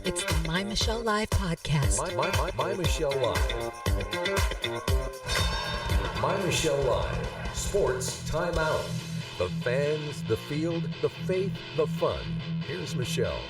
It's the My Michelle Live podcast. My Michelle Live. My Michelle Live. Sports Timeout. The fans, the field, the faith, the fun. Here's Michelle.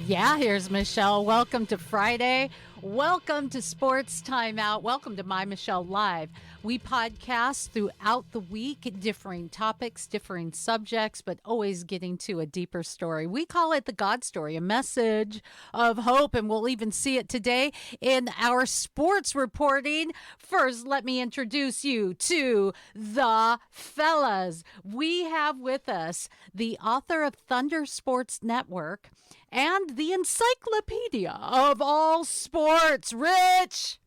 Yeah, here's Michelle. Welcome to Friday. Welcome to Sports Timeout. Welcome to My Michelle Live. We podcast throughout the week, differing topics, differing subjects, but always getting to a deeper story. We call it the God story, a message of hope, and we'll even see it today in our sports reporting. First, let me introduce you to the fellas. We have with us the author of Thunder Sports Network and the encyclopedia of all sports, Rich.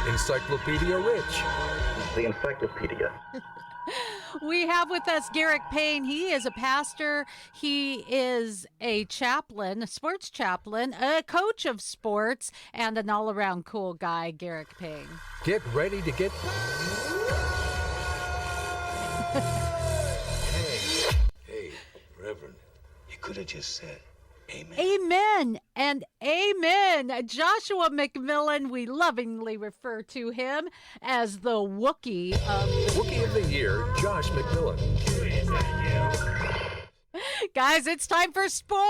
Encyclopedia Rich. The encyclopedia. We have with us Garrick Payne. He is a pastor. He is a chaplain, a sports chaplain, a coach of sports, and an all-around cool guy, Garrick Payne. Get ready to get... Hey, Reverend, you could have just said amen. Amen and amen. Joshua McMillan, we lovingly refer to him as the Wookiee of the Wookiee of the Year, Josh McMillan. Guys, it's time for sports.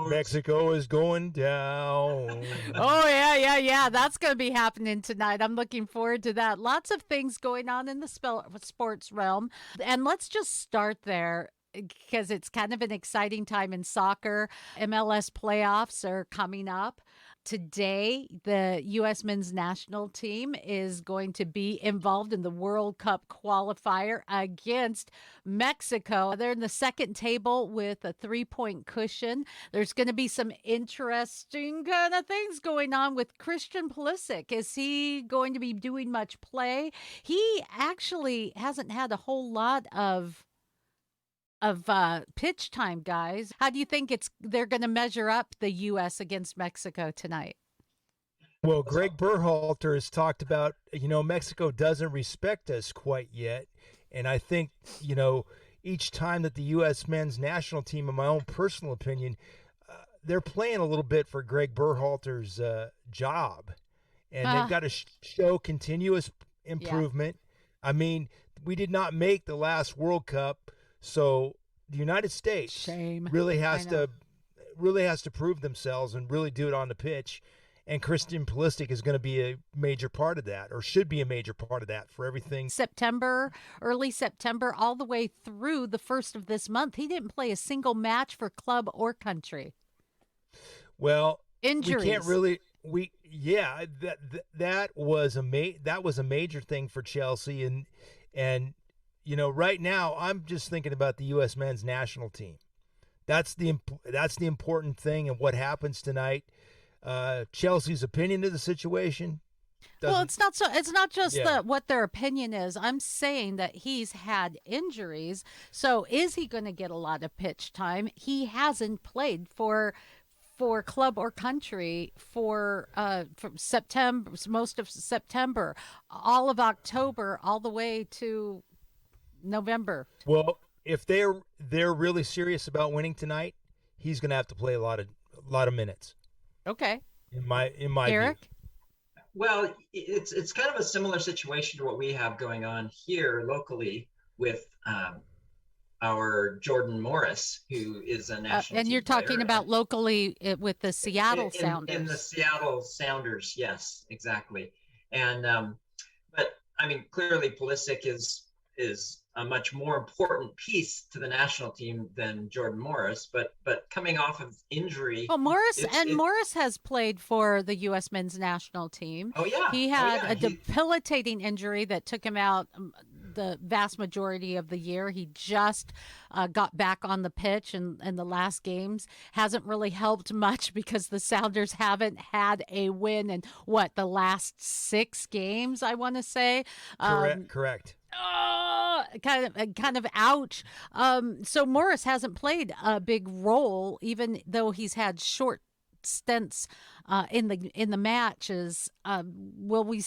Mexico is going down. Oh, yeah. That's going to be happening tonight. I'm looking forward to that. Lots of things going on in the sports realm. And let's just start there, because it's kind of an exciting time in soccer. MLS playoffs are coming up. Today, the U.S. men's national team is going to be involved in the World Cup qualifier against Mexico. They're in the second table with a 3-point cushion. There's going to be some interesting kind of things going on with Christian Pulisic. Is he going to be doing much play? He actually hasn't had a whole lot of pitch time, guys. How do you think they're going to measure up the U.S. against Mexico tonight? Well, Greg Berhalter has talked about, Mexico doesn't respect us quite yet. And I think, each time that the U.S. men's national team, in my own personal opinion, they're playing a little bit for Greg Berhalter's job. And they've got to show continuous improvement. Yeah. I mean, we did not make the last World Cup. So the United States really has to prove themselves and really do it on the pitch. And Christian Pulisic is going to be a major part of that, or should be a major part of that for everything. Early September, all the way through the first of this month, he didn't play a single match for club or country. Well, injuries. We can't really. That was a major thing for Chelsea, and. Right now, I'm just thinking about the U.S. men's national team. That's the important thing, and what happens tonight. Chelsea's opinion of the situation. Well, it's not just what their opinion is. I'm saying that he's had injuries. So is he going to get a lot of pitch time? He hasn't played for club or country for September, most of September, all of October, all the way to November. Well, if they're really serious about winning tonight, he's going to have to play a lot of minutes. Okay. In my Eric? view. Well, it's kind of a similar situation to what we have going on here locally with our Jordan Morris, who is a national and team you're talking player. about locally with the Seattle Sounders. In the Seattle Sounders, yes, exactly. And but I mean, clearly Pulisic is a much more important piece to the national team than Jordan Morris, but coming off of injury. Well, Morris has played for the U.S. men's national team. Oh yeah, he had a debilitating injury that took him out the vast majority of the year. He just got back on the pitch in the last games. Hasn't really helped much because the Sounders haven't had a win in the last 6 games, I want to say. Correct. Kind of ouch. So Morris hasn't played a big role, even though he's had short stints in the matches. Will we,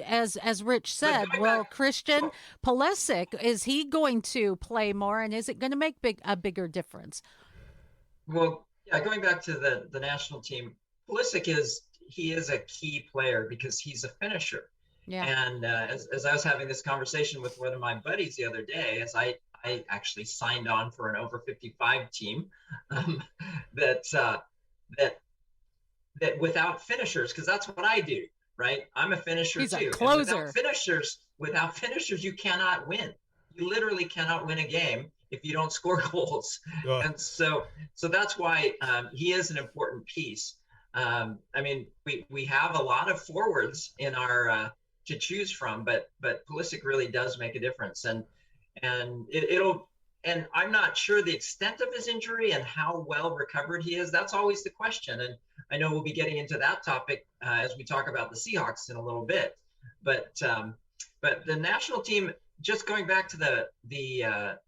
as Rich said, will Christian Pulisic, is he going to play more, and is it going to make a bigger difference? Well, yeah, going back to the national team, Pulisic is a key player because he's a finisher. Yeah. And as I was having this conversation with one of my buddies the other day, as I actually signed on for an over 55 team, that without finishers, because that's what I do, right? I'm a finisher He's too. a closer. And without finishers, you cannot win. You literally cannot win a game if you don't score goals. And so that's why he is an important piece. I mean, we have a lot of forwards in our to choose from, but Pulisic really does make a difference, and I'm not sure the extent of his injury and how well recovered he is. That's always the question, and I know we'll be getting into that topic as we talk about the Seahawks in a little bit. But the national team, just going back to the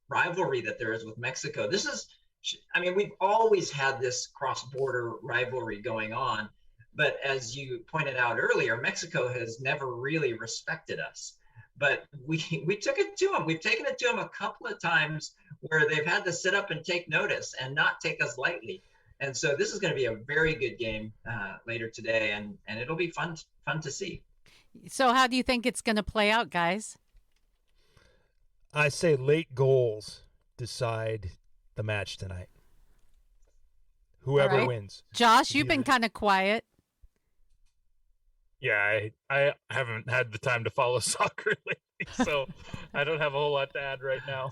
rivalry that there is with Mexico, we've always had this cross-border rivalry going on. But as you pointed out earlier, Mexico has never really respected us. But we took it to them. We've taken it to them a couple of times where they've had to sit up and take notice and not take us lightly. And so this is going to be a very good game later today, and it'll be fun to see. So how do you think it's going to play out, guys? I say late goals decide the match tonight. Whoever wins. Josh, you've been kind of quiet. Yeah, I haven't had the time to follow soccer lately, so I don't have a whole lot to add right now.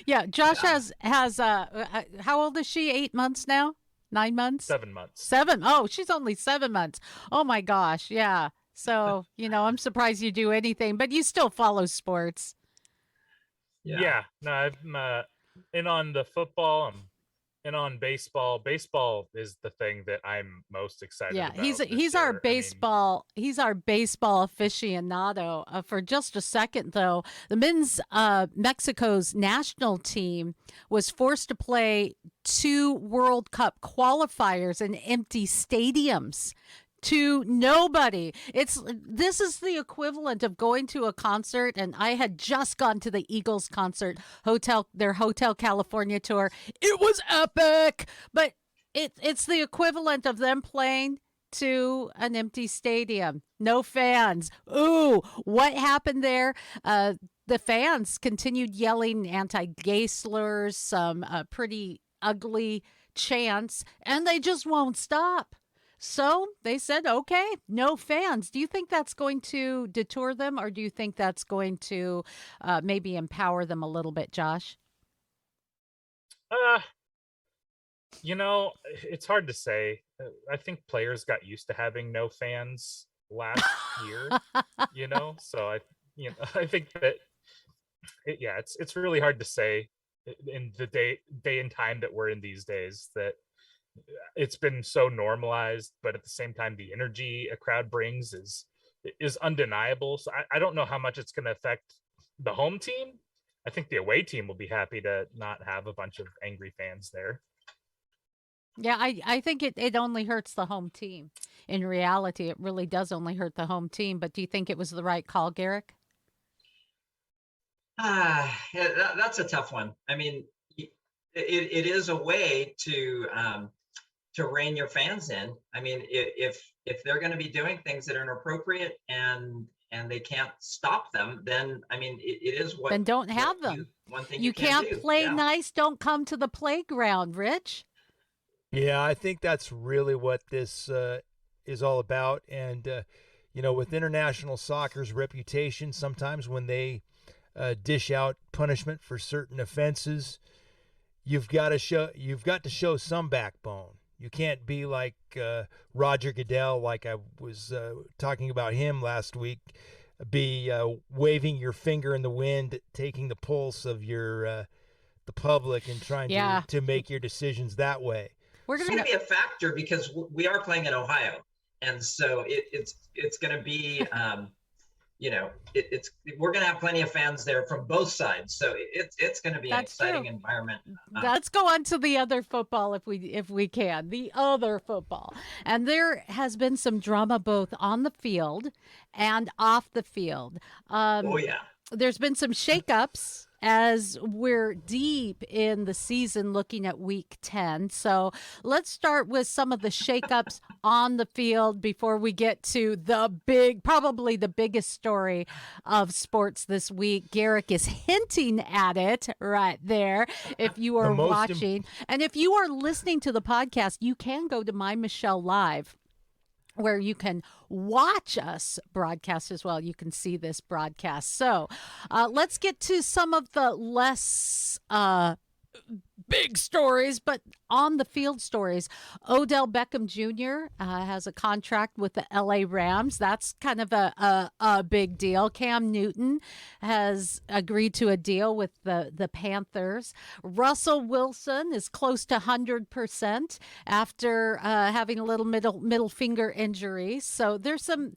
Yeah, Josh has how old is she? 8 months now? 9 months? 7 months. 7. Oh, she's only 7 months. Oh my gosh, yeah. So, I'm surprised you do anything, but you still follow sports. Yeah. No, I'm in on the football. I'm in on baseball. Baseball is the thing that I'm most excited about. Yeah, he's our baseball aficionado. For just a second, though, the men's Mexico's national team was forced to play 2 World Cup qualifiers in empty stadiums. To nobody. This is the equivalent of going to a concert, and I had just gone to the Eagles concert, their Hotel California tour. It was epic, but it's the equivalent of them playing to an empty stadium. No fans. Ooh, what happened there? The fans continued yelling anti-gay slurs, some pretty ugly chants, and they just won't stop. So they said, okay, no fans. Do you think that's going to deter them, or do you think that's going to maybe empower them a little bit, Josh? It's hard to say. I think players got used to having no fans last year, so I think that, it's really hard to say in the day and time that we're in these days, that it's been so normalized, but at the same time, the energy a crowd brings is undeniable. So I don't know how much it's going to affect the home team. I think the away team will be happy to not have a bunch of angry fans there. Yeah, I think it only hurts the home team. In reality, it really does only hurt the home team. But do you think it was the right call, Garrick? That's a tough one. I mean, it is a way to rein your fans in. I mean, if they're going to be doing things that are inappropriate and they can't stop them, then I mean, it is what. Then don't have them. One thing you can't play nice. Don't come to the playground, Rich. Yeah, I think that's really what this is all about. And with international soccer's reputation, sometimes when they dish out punishment for certain offenses, you've got to show some backbone. You can't be like Roger Goodell, like I was talking about him last week, be waving your finger in the wind, taking the pulse of the public and trying to make your decisions that way. It's going to be a factor because we are playing in Ohio, and so it's going to be we're going to have plenty of fans there from both sides, so it's going to be an That's exciting true. environment. Let's go on to the other football if we can. The other football. And there has been some drama both on the field and off the field. Oh yeah. There's been some shakeups as we're deep in the season looking at week 10. So let's start with some of the shakeups on the field before we get to probably the biggest story of sports this week. Garrick is hinting at it right there if you are watching. And if you are listening to the podcast, you can go to MyMichelleLive, where you can watch us broadcast as well. You can see this broadcast. So let's get to some of the less big stories, but on the field stories. Odell Beckham Jr. Has a contract with the LA Rams. That's kind of a big deal. Cam Newton has agreed to a deal with the Panthers. Russell Wilson is close to 100% after having a little middle finger injury. So there's some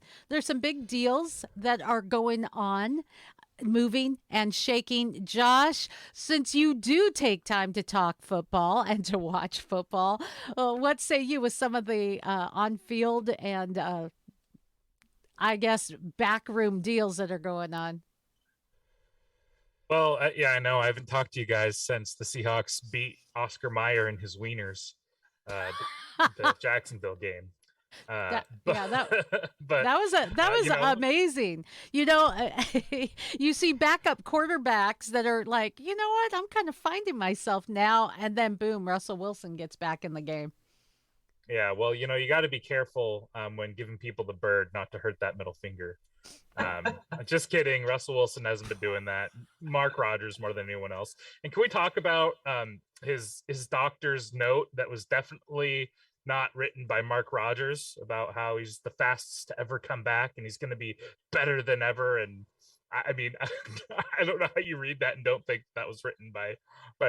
big deals that are going on, moving and shaking. Josh, since you do take time to talk football and to watch football, what say you with some of the on-field and I guess backroom deals that are going on? Well, yeah, I know. I haven't talked to you guys since the Seahawks beat Oscar Mayer and his wieners, the Jacksonville game. That was amazing. You see backup quarterbacks that are like, you know what, I'm kind of finding myself now, and then boom, Russell Wilson gets back in the game. Yeah, well, you got to be careful when giving people the bird, not to hurt that middle finger. Just kidding. Russell Wilson hasn't been doing that. Mark Rodgers more than anyone else. And can we talk about his doctor's note that was definitely not written by Mark Rodgers about how he's the fastest to ever come back and he's going to be better than ever? And I mean, I don't know how you read that and don't think that was written by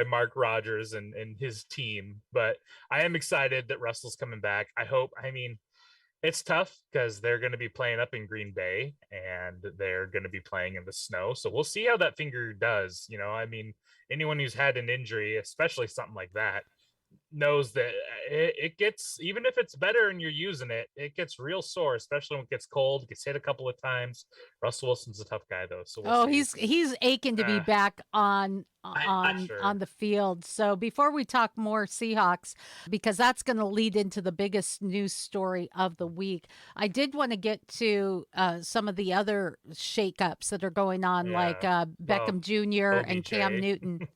Mark Rodgers and his team, but I am excited that Russell's coming back. I mean, it's tough because they're going to be playing up in Green Bay and they're going to be playing in the snow. So we'll see how that finger does. I mean, anyone who's had an injury, especially something like that, knows that it gets, even if it's better and you're using it, it gets real sore, especially when it gets cold. It gets hit a couple of times. Russell Wilson's a tough guy though, so we'll see. He's aching to be back on Sure. on the field. So before we talk more Seahawks, because that's going to lead into the biggest news story of the week, I did want to get to some of the other shakeups that are going on, like Beckham Jr. OBJ. and Cam Newton.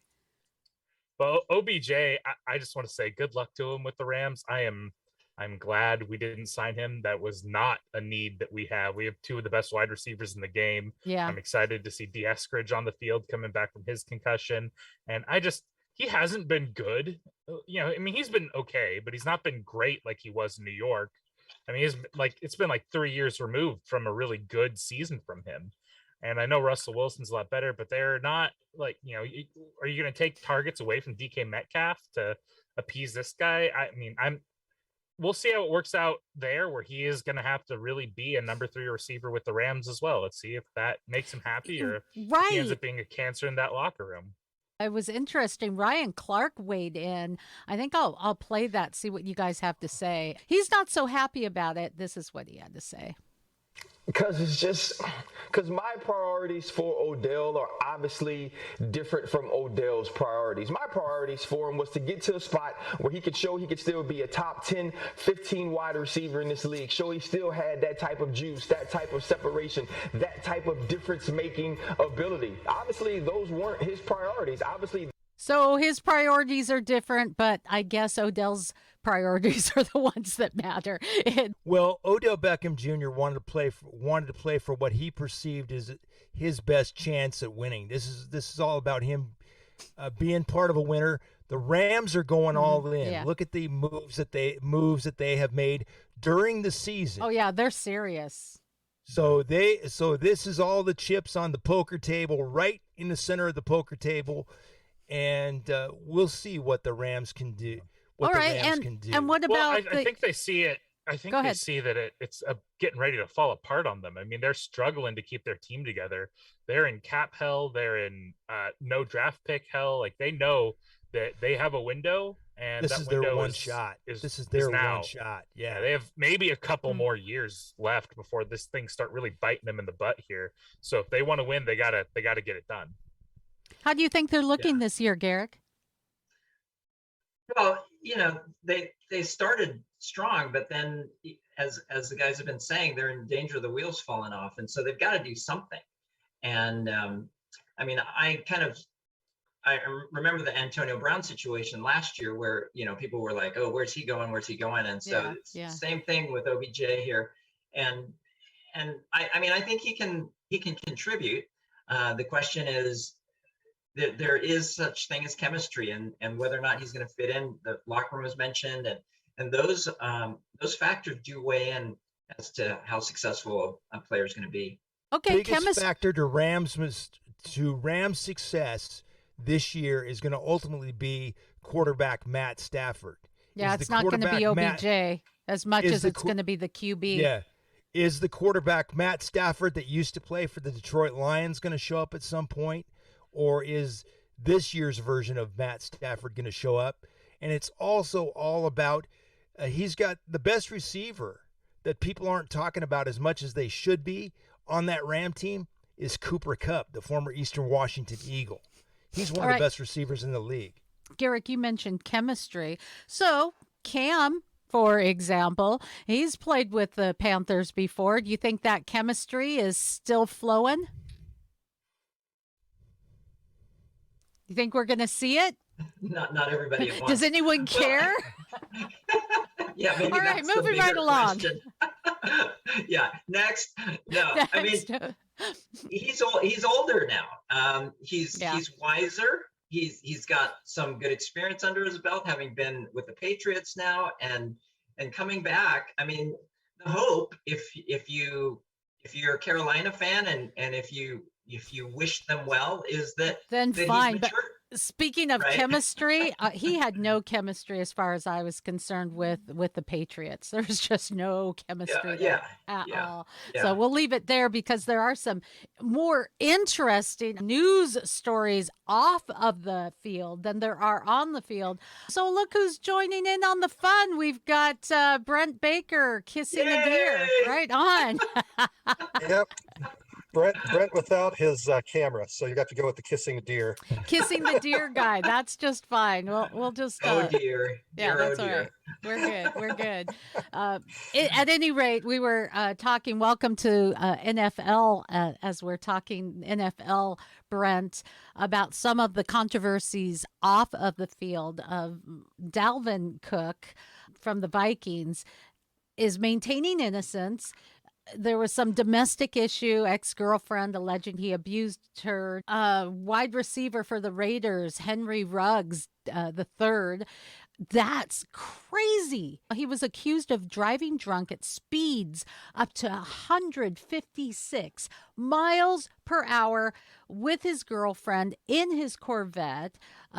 Well, OBJ, I just want to say good luck to him with the Rams. I'm glad we didn't sign him. That was not a need that we have. We have two of the best wide receivers in the game. Yeah. I'm excited to see Eskridge on the field coming back from his concussion. And he hasn't been good. I mean, he's been okay, but he's not been great like he was in New York. I mean, it's been like 3 years removed from a really good season from him. And I know Russell Wilson's a lot better, but they're not like, are you going to take targets away from DK Metcalf to appease this guy? I mean, we'll see how it works out there, where he is going to have to really be a number 3 receiver with the Rams as well. Let's see if that makes him happy or if he ends up being a cancer in that locker room. It was interesting. Ryan Clark weighed in. I think I'll play that, see what you guys have to say. He's not so happy about it. This is what he had to say. Because my priorities for Odell are obviously different from Odell's priorities. My priorities for him was to get to a spot where he could show he could still be a top 10, 15 wide receiver in this league. Show he still had that type of juice, that type of separation, that type of difference-making ability. Obviously, those weren't his priorities. So his priorities are different, but I guess Odell's priorities are the ones that matter. Well, Odell Beckham Jr. wanted to play for what he perceived as his best chance at winning. This is all about him being part of a winner. The Rams are going all in. Yeah. Look at the moves that they have made during the season. Oh yeah, they're serious. So this is all the chips on the poker table, right in the center of the poker table. And we'll see what the Rams can do. And what about I think they see it. I think Go they ahead. see that it's getting ready to fall apart on them. I mean, they're struggling to keep their team together. They're in cap hell. They're in no draft pick hell. Like, they know that they have a window, and This that is their window one is shot. is This is is their now. one shot. Yeah. They have maybe a couple more years left before this thing start really biting them in the butt here. So if they want to win, they gotta get it done. How do you think they're looking this year, Garrick? Well, they started strong, but then as the guys have been saying, they're in danger of the wheels falling off, and so they've got to do something. And I mean, I remember the Antonio Brown situation last year where, people were like, oh, where's he going? Where's he going? And so it's the same thing with OBJ here. And I mean, I think he can contribute. The question is that there is such thing as chemistry, and whether or not he's going to fit in. The locker room was mentioned, and those factors do weigh in as to how successful a player is going to be. Okay, biggest factor to Rams' success this year is going to ultimately be quarterback Matt Stafford. Yeah, it's not going to be OBJ as much as it's going to be the QB. Yeah. Is the quarterback Matt Stafford that used to play for the Detroit Lions going to show up at some point? Or is this year's version of Matt Stafford going to show up? And it's also all about he's got the best receiver that people aren't talking about as much as they should be on that Ram team is Cooper Kupp, the former Eastern Washington Eagle. He's one of the best receivers in the league. Garrick, you mentioned chemistry. So Cam, for example, he's played with the Panthers before. Do you think that chemistry is still flowing? You think we're going to see it? Not everybody at once. Does anyone care? Yeah, maybe. All right, moving right along. Yeah, next. No, next. I mean, he's older now. He's wiser. He's got some good experience under his belt, having been with the Patriots now, and coming back. I mean, the hope, if you're a Carolina fan and if you wish them well, is that then that fine. But speaking of chemistry, he had no chemistry as far as I was concerned with the Patriots. There was just no chemistry there at all. Yeah. So we'll leave it there because there are some more interesting news stories off of the field than there are on the field. So look who's joining in on the fun. We've got Brent Baker kissing a deer. Right on. Yep. Brent without his camera, so you got to go with the kissing deer. Kissing the deer guy. That's just fine. We'll just. Oh dear. Yeah, that's all right. We're good. At any rate, we were talking. Welcome to NFL as we're talking NFL, Brent, about some of the controversies off of the field. Dalvin Cook from the Vikings is maintaining innocence. There was some domestic issue, ex-girlfriend alleging he abused her. Wide receiver for the Raiders, Henry Ruggs, the third. That's crazy. He was accused of driving drunk at speeds up to 156 miles per hour with his girlfriend in his Corvette.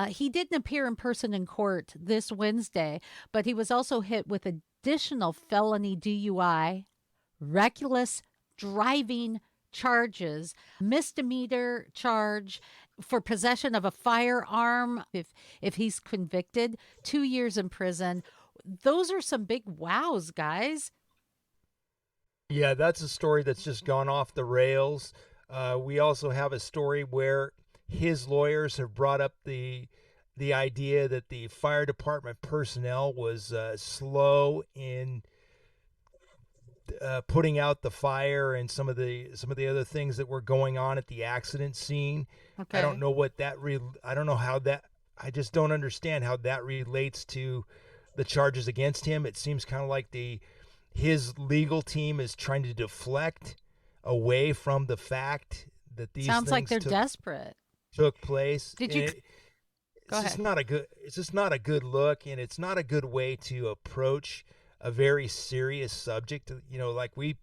He didn't appear in person in court this Wednesday, but he was also hit with additional felony DUI, reckless driving charges, misdemeanor charge for possession of a firearm. If he's convicted, 2 years in prison. Those are some big wows, guys. Yeah, that's a story that's just gone off the rails. We also have a story where his lawyers have brought up the idea that the fire department personnel was slow in putting out the fire and some of the other things that were going on at the accident scene. Okay. I don't know what that I don't know how that I just don't understand how that relates to the charges against him. It seems kind of like his legal team is trying to deflect away from the fact that these sounds things like they're desperate. Took place. Did you It's just not a good look, and it's not a good way to approach a very serious subject. Like we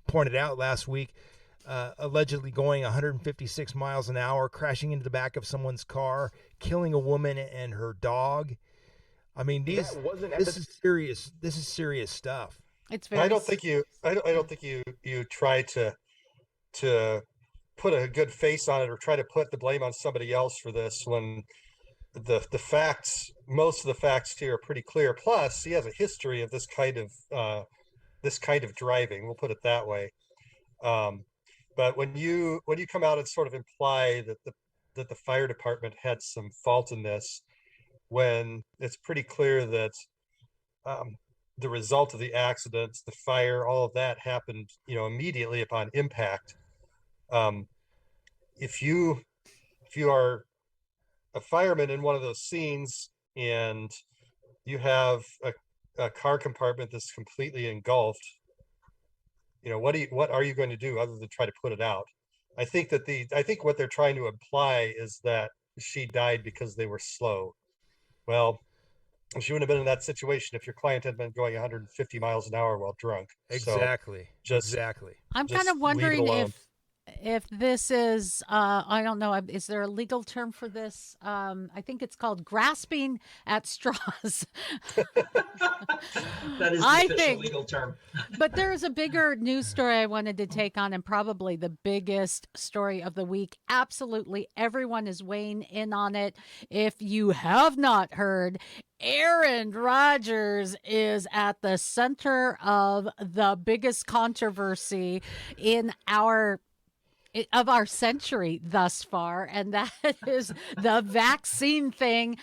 pointed out last week, allegedly going 156 miles an hour, crashing into the back of someone's car, killing a woman and her dog. I mean, this is serious. This is serious stuff. It's And I very don't think you try to put a good face on it or try to put the blame on somebody else for this when the facts, most of the facts here are pretty clear. Plus, he has a history of this kind of driving. We'll put it that way. But when you come out and sort of imply that the fire department had some fault in this, when it's pretty clear that the result of the accidents, the fire, all of that happened, immediately upon impact. If you are a fireman in one of those scenes and you have a car compartment that's completely engulfed, what are you going to do other than try to put it out? I think what they're trying to imply is that she died because they were slow. Well, she wouldn't have been in that situation if your client had been going 150 miles an hour while drunk. Exactly. So exactly. I'm just kind of leave it wondering alone. if this is I don't know, is there a legal term for this? I think it's called grasping at straws. That is the I official think, legal term. but there's a bigger news story I wanted to take on, and probably the biggest story of the week. Absolutely everyone is weighing in on it. If you have not heard, Aaron Rodgers is at the center of the biggest controversy in our century thus far, and that is the vaccine thing.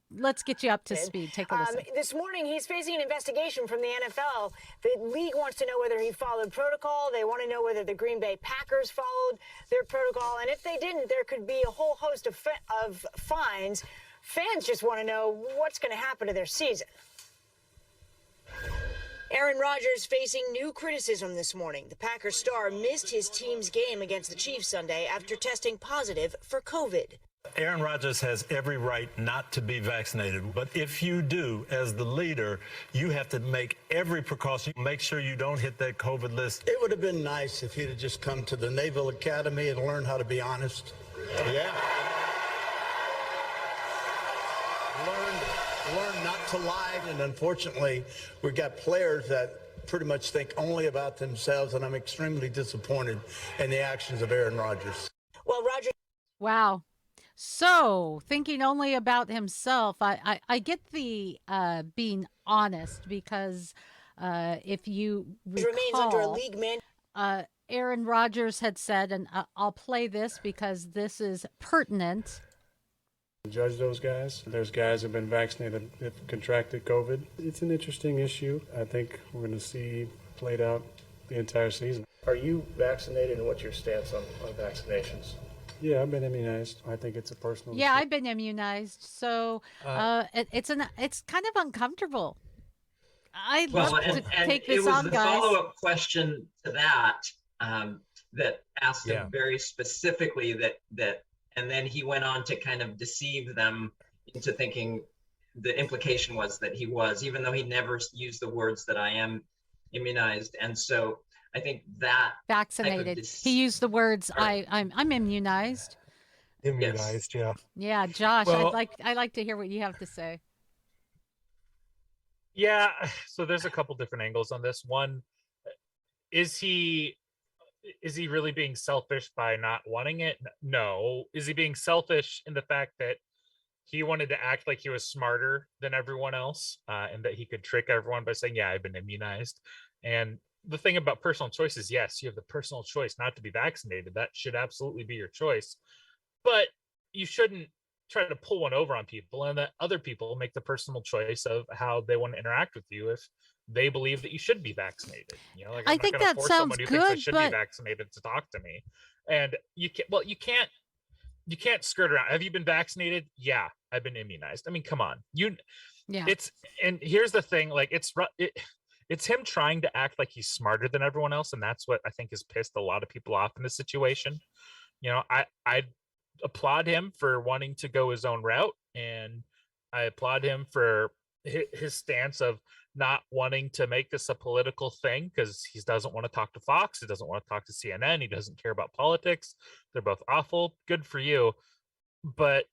Let's get you up to speed. Take a listen. This morning, he's facing an investigation from the NFL. The league wants to know whether he followed protocol. They want to know whether the Green Bay Packers followed their protocol. And if they didn't, there could be a whole host of fines. Fans just want to know what's going to happen to their season. Aaron Rodgers facing new criticism this morning. The Packers star missed his team's game against the Chiefs Sunday after testing positive for COVID. Aaron Rodgers has every right not to be vaccinated, but if you do, as the leader, you have to make every precaution. Make sure you don't hit that COVID list. It would have been nice if he'd have just come to the Naval Academy and learned how to be honest. Yeah. Learn not to lie, and unfortunately, we've got players that pretty much think only about themselves, and I'm extremely disappointed in the actions of Aaron Rodgers. Well, Rodgers. Wow. So, thinking only about himself, I get the being honest, because if you recall, remains under a league man. Aaron Rodgers had said, and I'll play this because this is pertinent. Judge those guys. There's guys who've been vaccinated that have contracted COVID. It's an interesting issue. I think we're going to see played out the entire season. Are you vaccinated, and what's your stance on vaccinations? Yeah, I've been immunized. I think it's a personal Yeah, decision. I've been immunized, so it's kind of uncomfortable. I'd love to take this on, the guys. follow-up question to that that asked him Yeah. very specifically that, and then he went on to kind of deceive them into thinking the implication was that he was, even though he never used the words that I am immunized. And so I think that Vaccinated. He used the words I'm immunized. Immunized, Yes. yeah. Yeah, Josh, Well- I'd like to hear what you have to say. Yeah, so there's a couple different angles on this. One, is he really being selfish by not wanting it? No. Is he being selfish in the fact that he wanted to act like he was smarter than everyone else, and that he could trick everyone by saying, yeah, I've been immunized? And the thing about personal choice is, yes, you have the personal choice not to be vaccinated. That should absolutely be your choice. But you shouldn't try to pull one over on people and let other people make the personal choice of how they want to interact with you if they believe that you should be vaccinated. You know, like, I I'm not think gonna that force sounds someone who thinks they good, should but- be vaccinated to talk to me. And you can't skirt around. Have you been vaccinated? Yeah, I've been immunized. I mean, come on. Yeah. And here's the thing, like it's him trying to act like he's smarter than everyone else, and that's what I think has pissed a lot of people off in this situation. You know, I applaud him for wanting to go his own route, and I applaud him for his stance of not wanting to make this a political thing, because he doesn't want to talk to Fox, he doesn't want to talk to CNN, he doesn't care about politics. They're both awful. Good for you. But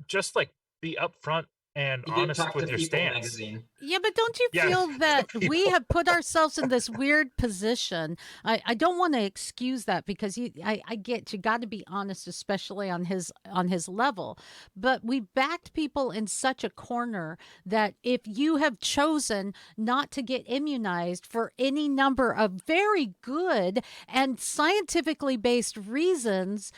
just like be upfront and He did honest talk with to your People stance. magazine. Yeah, but don't you Yeah. feel that we have put ourselves in this weird position? I don't want to excuse that because I get you got to be honest, especially on his level. But we backed people in such a corner that if you have chosen not to get immunized for any number of very good and scientifically based reasons,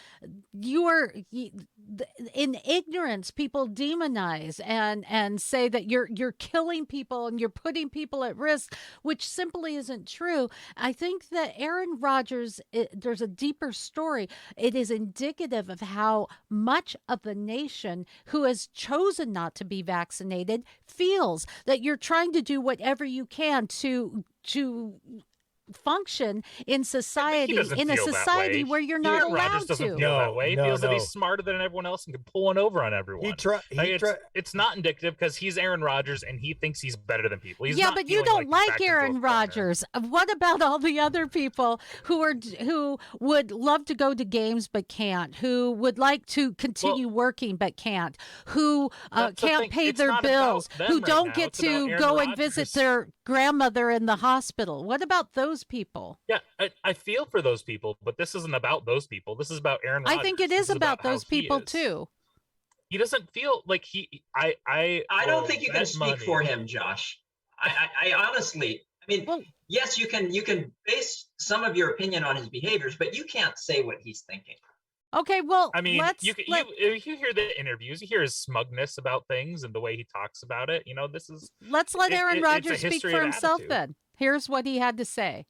in ignorance people demonize and say that you're killing people and you're putting people at risk, which simply isn't true. I think that Aaron Rodgers, there's a deeper story. It is indicative of how much of the nation who has chosen not to be vaccinated feels that you're trying to do whatever you can to function in society, in a society where you're not Aaron Rodgers allowed doesn't to. feel that way. He feels that no. he's smarter than everyone else and can pull one over on everyone. It's not indicative because he's Aaron Rodgers and he thinks he's better than people. He's Yeah, not but you feeling don't like he's like backed into a Aaron corner. Rodgers. What about all the other people who would love to go to games but can't, who would like to continue working but can't, who That's the can't thing. pay It's their not bills, about them who right don't now. get It's about to Aaron go and Rodgers. visit their grandmother in the hospital? What about those people? Yeah, I feel for those people, but this isn't about those people. This is about Aaron Rodgers. I think it is about those people too. He doesn't feel like I don't think you can speak for him, Josh. I honestly, yes, you can base some of your opinion on his behaviors, but you can't say what he's thinking. Okay, well, I mean, you hear the interviews, you hear his smugness about things and the way he talks about it. This is. Let's let Aaron it's a Rodgers speak history for of himself attitude. then. Here's what he had to say.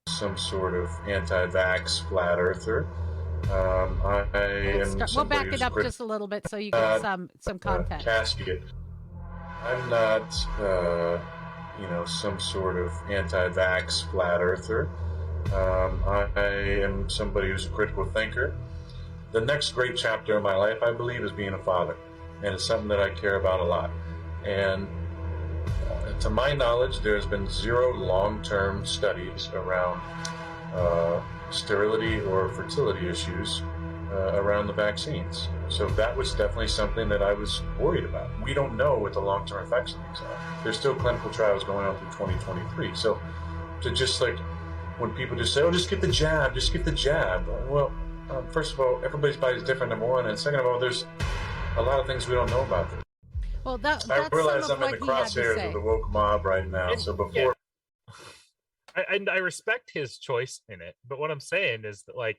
Some sort of anti-vax flat earther. I am We'll somebody back who's it up just a little bit so you get some context. casket. I'm not, some sort of anti-vax flat earther. I am somebody who's a critical thinker. The next great chapter of my life, I believe, is being a father, and it's something that I care about a lot. And to my knowledge, there's been zero long-term studies around sterility or fertility issues around the vaccines. So that was definitely something that I was worried about. We don't know what the long-term effects of these are. There's still clinical trials going on through 2023. So to just when people just say, oh, just get the jab, well, first of all, everybody's body is different, number one, and second of all, there's a lot of things we don't know about this. Well, that's I realize some of I'm in the what he had to crosshairs say. of the woke mob right now. So before, I respect his choice in it, but what I'm saying is that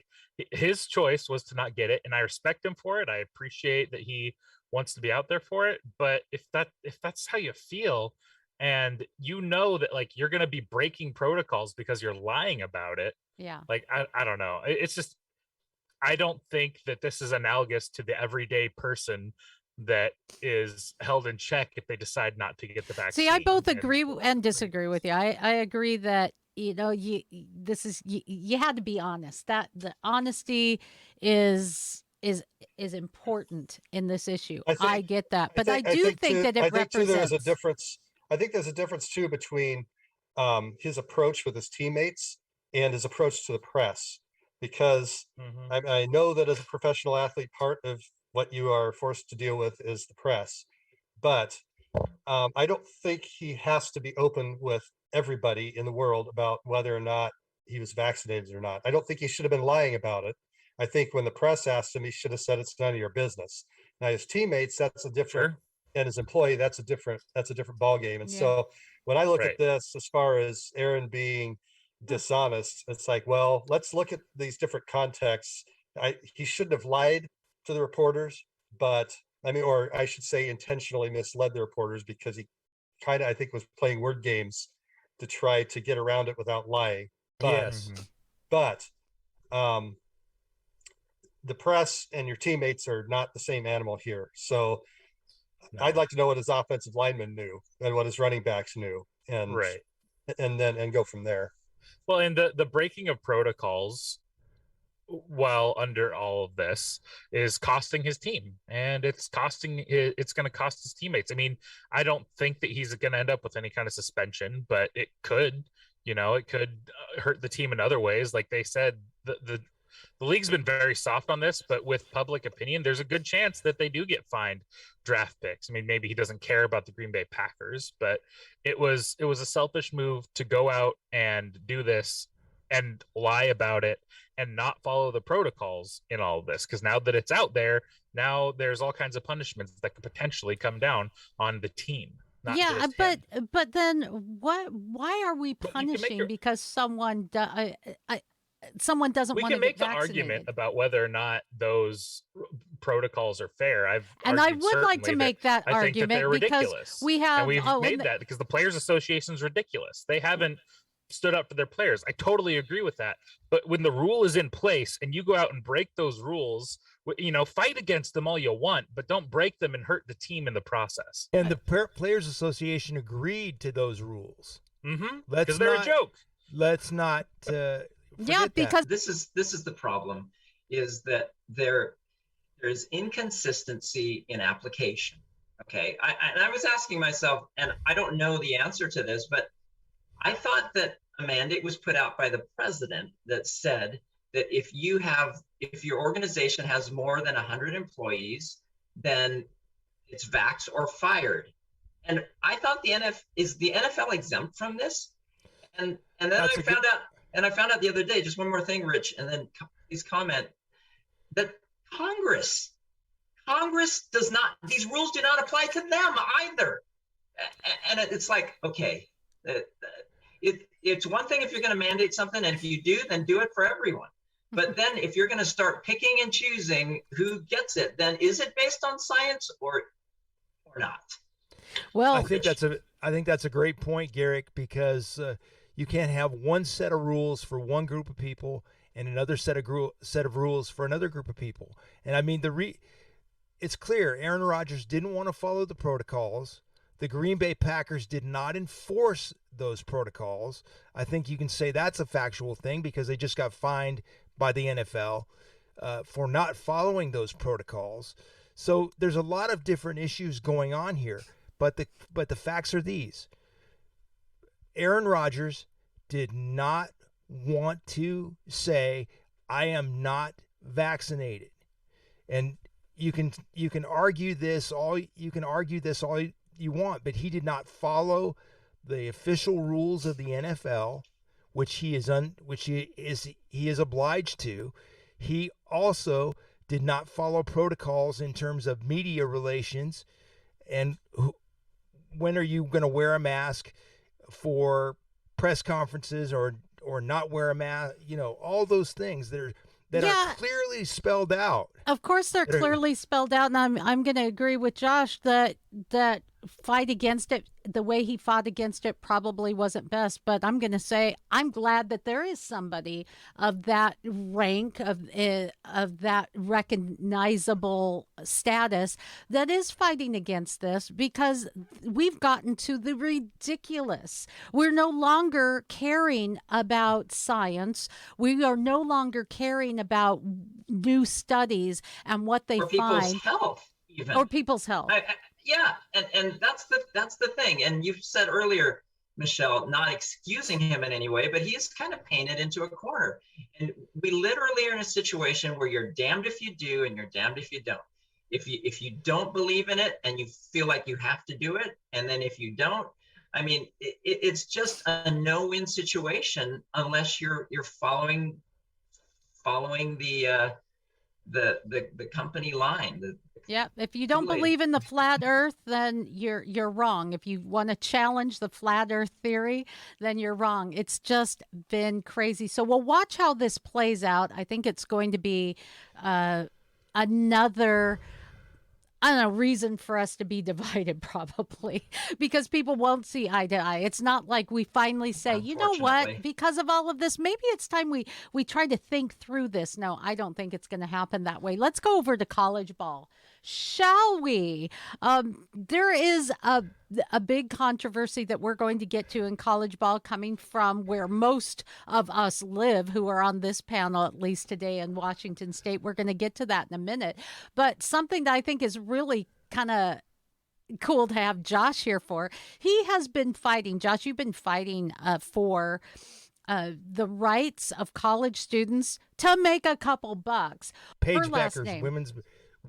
his choice was to not get it, and I respect him for it. I appreciate that he wants to be out there for it, but if that's how you feel, and that you're going to be breaking protocols because you're lying about it, yeah, I don't know. It's just I don't think that this is analogous to the everyday person that is held in check if they decide not to get the vaccine. See, I both agree and disagree with you. I agree that you had to be honest. That the honesty is important in this issue. I get that, but I do think that it represents. There's a difference. I think there's a difference too between his approach with his teammates and his approach to the press, because I know that as a professional athlete, part of what you are forced to deal with is the press, but I don't think he has to be open with everybody in the world about whether or not he was vaccinated or not. I don't think he should have been lying about it. I think when the press asked him, he should have said it's none of your business. Now his teammates, that's a different, and his employee, that's a different ballgame. And so when I look at this, as far as Aaron being dishonest, it's well, let's look at these different contexts. He shouldn't have lied to the reporters, but or I should say intentionally misled the reporters, because he kind of, I think, was playing word games to try to get around it without lying. But the press and your teammates are not the same animal here. So I'd like to know what his offensive linemen knew and what his running backs knew, and go from there. Well, and the breaking of protocols while under all of this is costing his team, and it's going to cost his teammates. I mean, I don't think that he's going to end up with any kind of suspension, but it could, it could hurt the team in other ways. Like they said, the the league's been very soft on this, but with public opinion, there's a good chance that they do get fined draft picks. I mean, maybe he doesn't care about the Green Bay Packers, but it was a selfish move to go out and do this and lie about it and not follow the protocols in all of this. Because now that it's out there, now there's all kinds of punishments that could potentially come down on the team. Yeah, but then what? Why are we punishing because someone someone doesn't we want to can make get the vaccinated? argument about whether or not those protocols are fair. I would like to make that I think that argument they're because ridiculous. we have and we've made that because the Players Association is ridiculous. They haven't stood up for their players. I totally agree with that. But when the rule is in place and you go out and break those rules, fight against them all you want, but don't break them and hurt the team in the process. And the Players Association agreed to those rules. Mm-hmm. Because they're a joke. Let's not. Because this is the problem, is that there's inconsistency in application. Okay, I was asking myself, and I don't know the answer to this, but I thought that a mandate was put out by the president that said that if your organization has more than 100 employees, then it's vaxxed or fired. And I thought is the NFL exempt from this? And then I found out the other day, just one more thing, Rich, and then please comment, that Congress does not, these rules do not apply to them either. And it's like, okay, it's one thing if you're going to mandate something, and if you do, then do it for everyone. But then if you're going to start picking and choosing who gets it, then is it based on science or not? Well, I think that's a great point, Garrick, because you can't have one set of rules for one group of people and another set of rules for another group of people. And I mean, it's clear Aaron Rodgers didn't want to follow the protocols. The Green Bay Packers did not enforce those protocols. I think you can say that's a factual thing because they just got fined by the NFL for not following those protocols. So there's a lot of different issues going on here, but the facts are these. Aaron Rodgers did not want to say, I am not vaccinated. And you can argue this all you want, but he did not follow the official rules of the NFL, which he is obliged to. He also did not follow protocols in terms of media relations and when are you going to wear a mask for press conferences or not wear a mask, all those things that are clearly spelled out. Of course, they're clearly spelled out, and I'm going to agree with Josh that fight against it, the way he fought against it probably wasn't best. But I'm going to say I'm glad that there is somebody of that rank, of that recognizable status that is fighting against this, because we've gotten to the ridiculous. We're no longer caring about science. We are no longer caring about new studies and what they find. People's health, even. Or people's health. Yeah, and that's the thing. And you said earlier, Michelle, not excusing him in any way, but he's kind of painted into a corner. And we literally are in a situation where you're damned if you do and you're damned if you don't. If you don't believe in it and you feel like you have to do it, and then if you don't, I mean, it's just a no-win situation unless you're following the company line. Yeah, if you don't believe in the flat earth, then you're wrong. If you want to challenge the flat earth theory, then you're wrong. It's just been crazy. So we'll watch how this plays out. I think it's going to be another reason for us to be divided, probably, because people won't see eye to eye. It's not like we finally say, you know what, because of all of this, maybe it's time we try to think through this. No, I don't think it's going to happen that way. Let's go over to college ball, shall we? There is a big controversy that we're going to get to in college ball coming from where most of us live, who are on this panel, at least today in Washington State. We're going to get to that in a minute. But something that I think is really kind of cool to have Josh here for. He has been fighting. Josh, you've been fighting for the rights of college students to make a couple bucks. Her Paige last Beckers, name.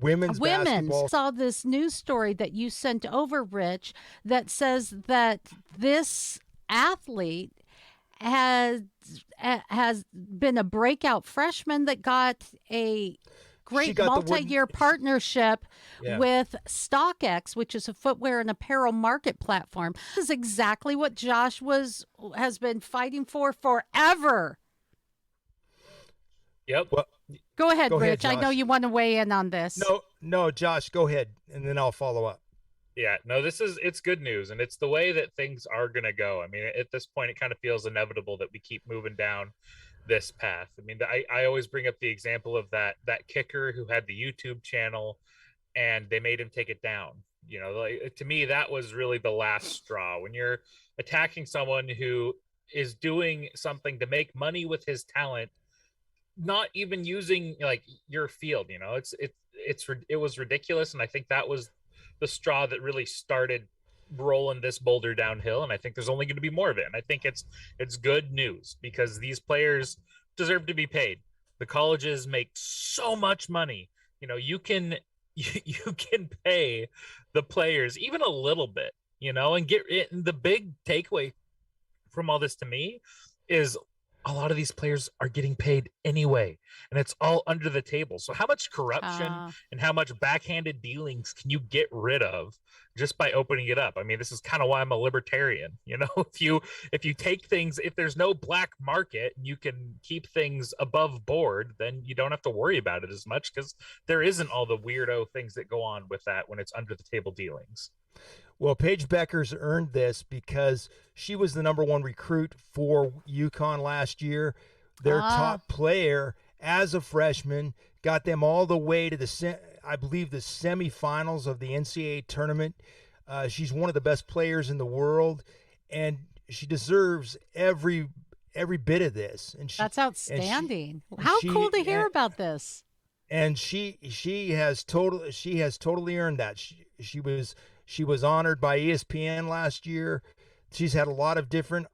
women's basketball. Saw this news story that you sent over, Rich, that says that this athlete has been a breakout freshman that got a great multi-year partnership with StockX, which is a footwear and apparel market platform. This is exactly what Josh has been fighting for forever. Yep. Well, go ahead, Rich. Josh. I know you want to weigh in on this. No, Josh, go ahead, and then I'll follow up. Yeah, no, it's good news, and it's the way that things are going to go. I mean, at this point, it kind of feels inevitable that we keep moving down this path. I mean, I always bring up the example of that kicker who had the YouTube channel, and they made him take it down. You know, like, to me, that was really the last straw. When you're attacking someone who is doing something to make money with his talent, not even using like your field, you know, it was ridiculous, and I think that was the straw that really started rolling this boulder downhill, and I think there's only going to be more of it. And I think it's good news because these players deserve to be paid. The colleges make so much money. You know, you can pay the players even a little bit, you know, and get it. And the big takeaway from all this to me is a lot of these players are getting paid anyway, and it's all under the table. So how much corruption and how much backhanded dealings can you get rid of just by opening it up? I mean, this is kind of why I'm a libertarian. You know, if you take things, if there's no black market, you can keep things above board, then you don't have to worry about it as much because there isn't all the weirdo things that go on with that when it's under the table dealings. Well, Paige Beckers earned this because she was the number one recruit for UConn last year. Their top player as a freshman got them all the way to the semifinals of the NCAA tournament. She's one of the best players in the world, and she deserves every bit of this. And that's outstanding. How cool to hear about this. And she has totally earned that. She was honored by ESPN last year. She's had a lot of different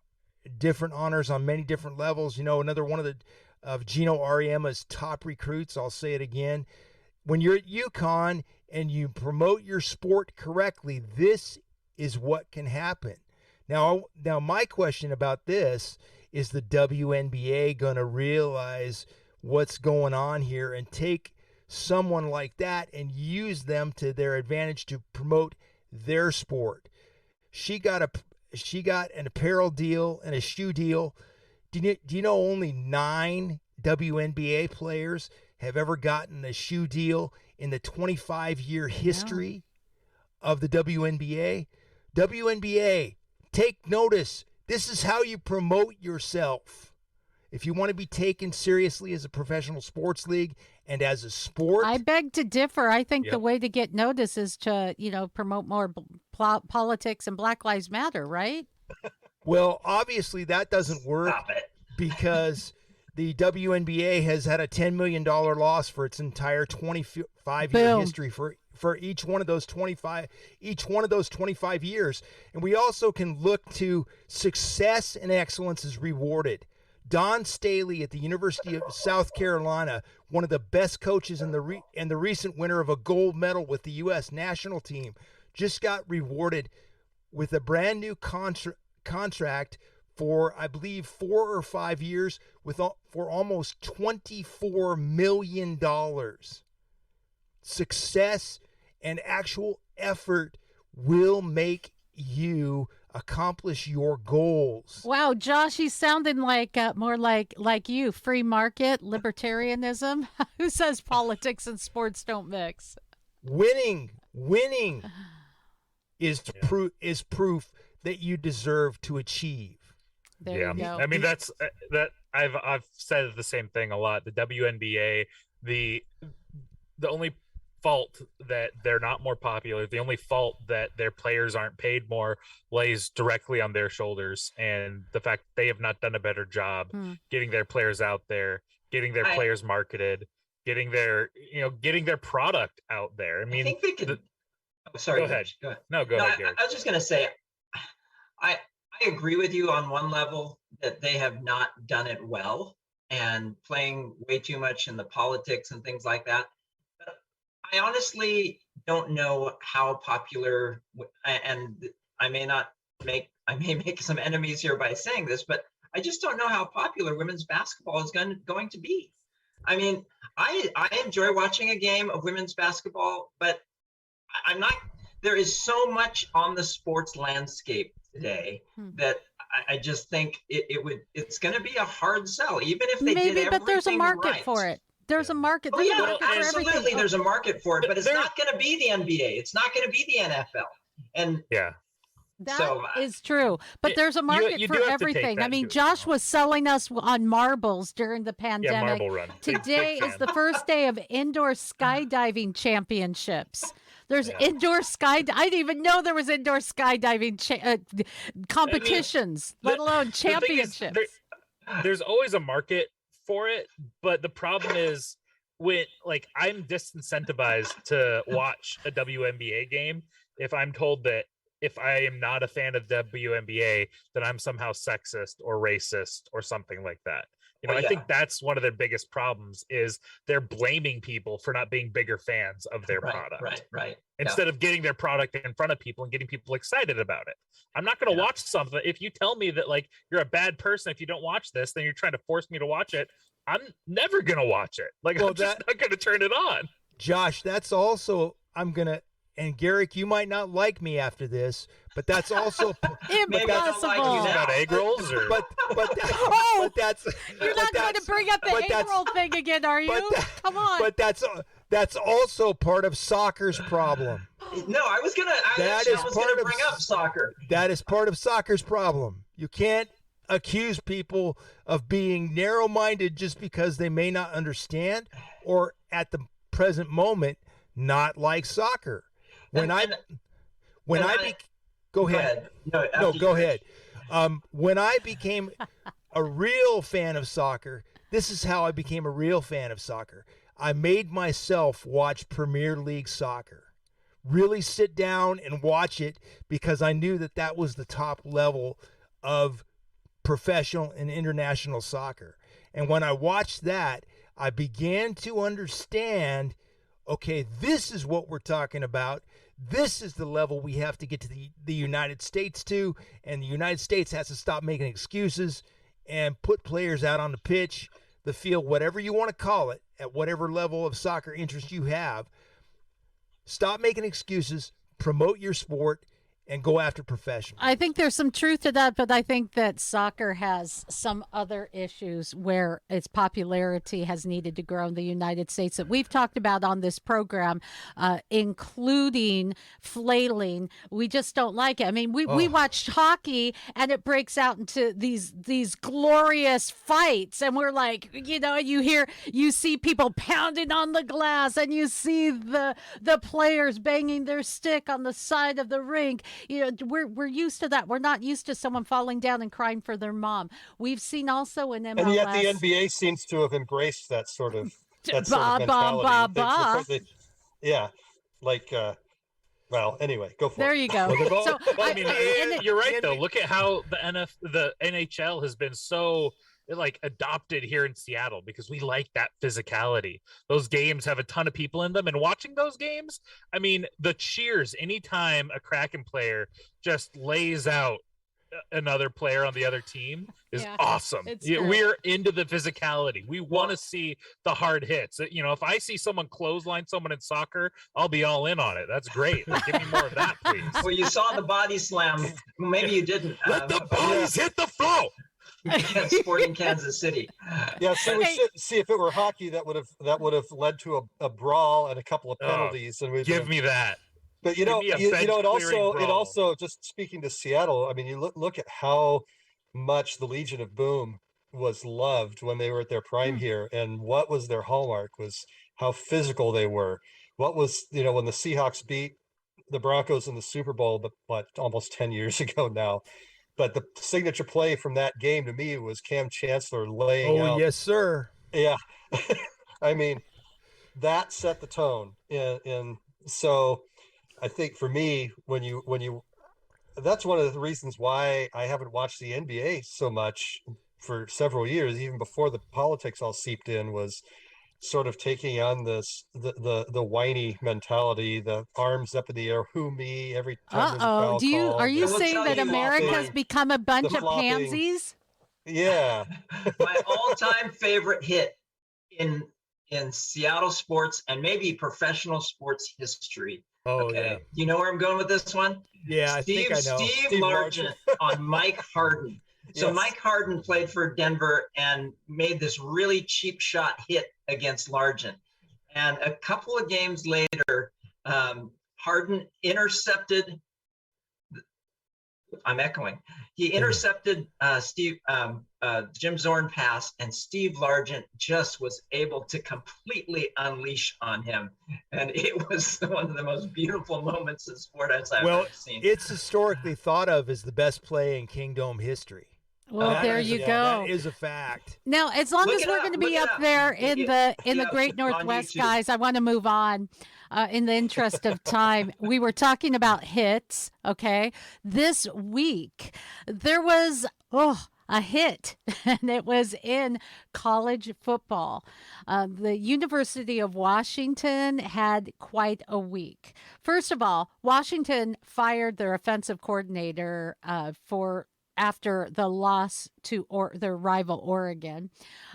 honors on many different levels. You know, another one of Gino Ariema's top recruits. I'll say it again. When you're at UConn and you promote your sport correctly, this is what can happen. Now my question about this is, the WNBA going to realize what's going on here and take someone like that and use them to their advantage to promote their sport? She got an apparel deal and a shoe deal. Do you know only 9 WNBA players have ever gotten a shoe deal in the 25-year history of the WNBA? WNBA, take notice. This is how you promote yourself. If you want to be taken seriously as a professional sports league and as a sport. I beg to differ. I think the way to get notice is to, promote more politics and Black Lives Matter, right? Well, obviously that doesn't work because the WNBA has had a $10 million loss for its entire 25-year history for each one of those 25 years. And we also can look to success and excellence is rewarded. Don Staley at the University of South Carolina, one of the best coaches and the recent winner of a gold medal with the U.S. national team, just got rewarded with a brand new contract for, I believe, 4 or 5 years for almost $24 million. Success and actual effort will make you accomplish your goals. Wow, Josh, he's sounding like more like you, free market, libertarianism. Who says politics and sports don't mix? Winning is proof that you deserve to achieve. There you go. I mean, that's that I've said the same thing a lot. The WNBA, the only fault that they're not more popular, the only fault that their players aren't paid more, lays directly on their shoulders, and the fact they have not done a better job getting their players out there, getting their players marketed, getting their product out there. I mean, I think they could. Sorry, go ahead. Go ahead. No, go ahead, Gary. I was just going to say, I I agree with you on one level that they have not done it well and playing way too much in the politics and things like that. But I honestly don't know how popular, and I may not I may make some enemies here by saying this, but I just don't know how popular women's basketball is going to be. I mean, I enjoy watching a game of women's basketball, but I'm not. There is so much on the sports landscape today that I just think it's going to be a hard sell, even if they did everything but there's a market right. for it. There's a market. Oh There's a yeah, market for absolutely. everything. There's a market for it, but it's not going to be the NBA. It's not going to be the NFL. And that is true, but there's a market for everything. I mean, Josh was selling us on marbles during the pandemic. Marble run. Today is the first day of indoor skydiving championships. There's indoor I didn't even know there was indoor skydiving competitions, let alone championships. There's always a market for it, but the problem is when I'm disincentivized to watch a WNBA game if I'm told that if I am not a fan of WNBA, then I'm somehow sexist or racist or something like that. I think that's one of their biggest problems is they're blaming people for not being bigger fans of their product. Right. Instead of getting their product in front of people and getting people excited about it. I'm not going to watch something. If you tell me that you're a bad person if you don't watch this, then you're trying to force me to watch it. I'm never going to watch it. I'm just not going to turn it on. Josh, that's also, and Garrick, you might not like me after this, but that's also impossible. About egg rolls, or but that's you're not going to bring up the egg roll thing again, are you? Come on. But that's also part of soccer's problem. No, I was gonna bring up soccer. That is part of soccer's problem. You can't accuse people of being narrow-minded just because they may not understand or at the present moment not like soccer. Go ahead. No, go ahead. When I became a real fan of soccer, this is how I became a real fan of soccer. I made myself watch Premier League soccer. Really sit down and watch it because I knew that was the top level of professional and international soccer. And when I watched that, I began to understand, okay, this is what we're talking about. This is the level we have to get to the United States to, and the United States has to stop making excuses and put players out on the pitch, the field, whatever you want to call it, at whatever level of soccer interest you have. Stop making excuses, promote your sport, and go after professionals. I think there's some truth to that, but I think that soccer has some other issues where its popularity has needed to grow in the United States that we've talked about on this program, including flailing. We just don't like it. I mean, we watched hockey and it breaks out into these glorious fights, and we're like, you see people pounding on the glass, and you see the players banging their stick on the side of the rink. We're used to that. We're not used to someone falling down and crying for their mom. We've seen also in MLS. And yet the NBA seems to have embraced that sort of mentality. Well, anyway, go for it. There you go. So, you're right though. Look at how the NHL has been so adopted here in Seattle because we like that physicality. Those games have a ton of people in them, and watching those games, I mean, the cheers anytime a Kraken player just lays out another player on the other team is awesome. We're into the physicality. We want to see the hard hits. If I see someone clothesline someone in soccer, I'll be all in on it. That's great. Give me more of that, please. Well, you saw the body slam. Maybe you didn't. Let the bodies hit the floor. Sporting Kansas City. Yeah, so we should see if it were hockey that would have led to a brawl and a couple of penalties. And give me that. But it also just speaking to Seattle. I mean, you look at how much the Legion of Boom was loved when they were at their prime here, and what was their hallmark was how physical they were. What was when the Seahawks beat the Broncos in the Super Bowl, but almost 10 years ago now. But the signature play from that game to me was Cam Chancellor laying out. Oh, yes, sir. Yeah. I mean, that set the tone. And so I think for me, when you that's one of the reasons why I haven't watched the NBA so much for several years, even before the politics all seeped in, was sort of taking on the whiny mentality, the arms up in the air, who me, every time there's a foul call. Are you will saying tell that you, America's become a bunch the of flopping. pansies? Yeah. My all-time favorite hit in Seattle sports and maybe professional sports history. Oh, Okay. yeah. You know where I'm going with this one? Yeah, I think I know. Steve Largent on Mike Harden. So Yes. Mike Harden played for Denver and made this really cheap shot hit against Largent. And a couple of games later, Harden intercepted. I'm echoing. He intercepted Jim Zorn pass, and Steve Largent just was able to completely unleash on him. And it was one of the most beautiful moments in sport I've ever seen. It's historically thought of as the best play in Kingdom history. Well, there you go. That is a fact. Now, as long Look as it we're up, going to look be it up up. there in the Yeah, Great on Northwest, YouTube. guys, I want to move on. In the interest of time, we were talking about hits. Okay, this week there was a hit, and it was in college football. The University of Washington had quite a week. First of all, Washington fired their offensive coordinator after the loss to their rival Oregon.